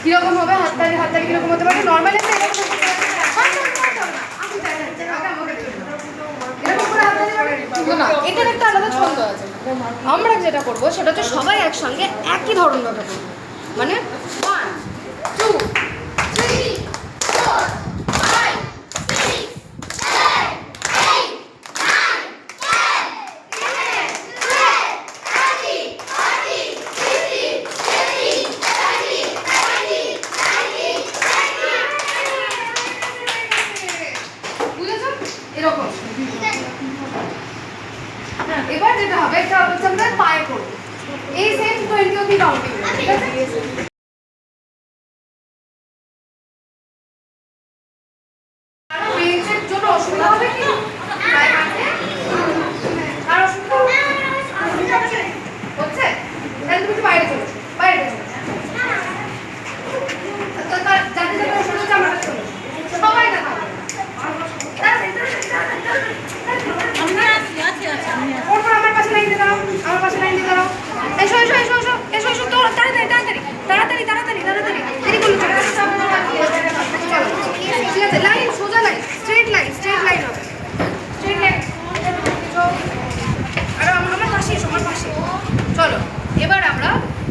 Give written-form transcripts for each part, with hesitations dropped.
কিরকম হবে হাততালি কিরকম হতে পারে নর্মালি এটার একটা আলাদা ছন্দ আছে। আমরা যেটা করবো সেটা হচ্ছে সবাই একসঙ্গে একই ধরনভাবে করবো, মানে 1 2 3 4 5 6 7 8 9 এরকম। এবার যেটা হবে এটা হচ্ছে আমরা পায়ে করবো এই সেম 20 অবধি কাউন্টিং, ঠিক আছে? আর বেঞ্চের জন্য অসুবিধা হবে কি পায়ে কাটতে? আর অসুবিধা হচ্ছে তাহলে তুমি বাইরে চলে বাইরে চলে তো তার যাতে যাতে অসুবিধা হচ্ছে আমরা চলে সবাই না থাকবে আমার পাশে লাইন দিয়ে দাঁড়াও, আমার পাশে লাইন দিয়ে দাঁড়াও। এসো এসো এসো এসো এসো এসো তো তাড়াতাড়ি তাড়াতাড়ি তাড়াতাড়ি তাড়াতাড়ি তাড়াতাড়ি দেরি করলে চলো। ঠিক আছে, লাইন সোজা লাইন স্ট্রেট লাইন হবে স্ট্রেট লাইন। আর আমার পাশে এসো আমার পাশে। চলো এবার আমরা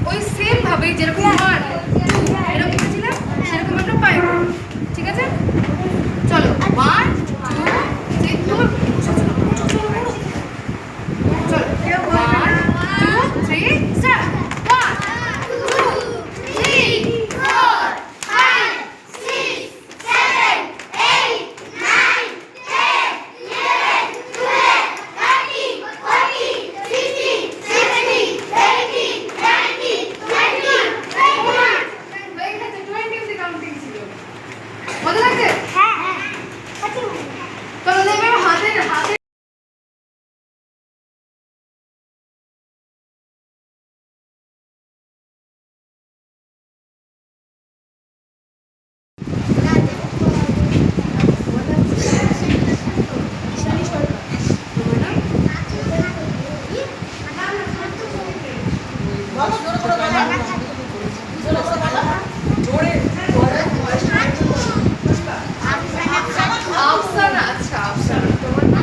ওই সেম ভাবে যেরকম 1 2 এরকম করেছিলাম সেরকম আমরা পাই, ঠিক আছে? চলো 1 2 3 চলো 1 2 3 স্টার্ট। 1 2 3 4 5 6 7 8 9 10 11 12 13 14 15 16 17 18 19 20 কাউন্টিং ছিল। মজা লাগছে? হ্যাঁ হ্যাঁ। চলো এবার হাতে আফসানা। আচ্ছা আফসানা তোমার না?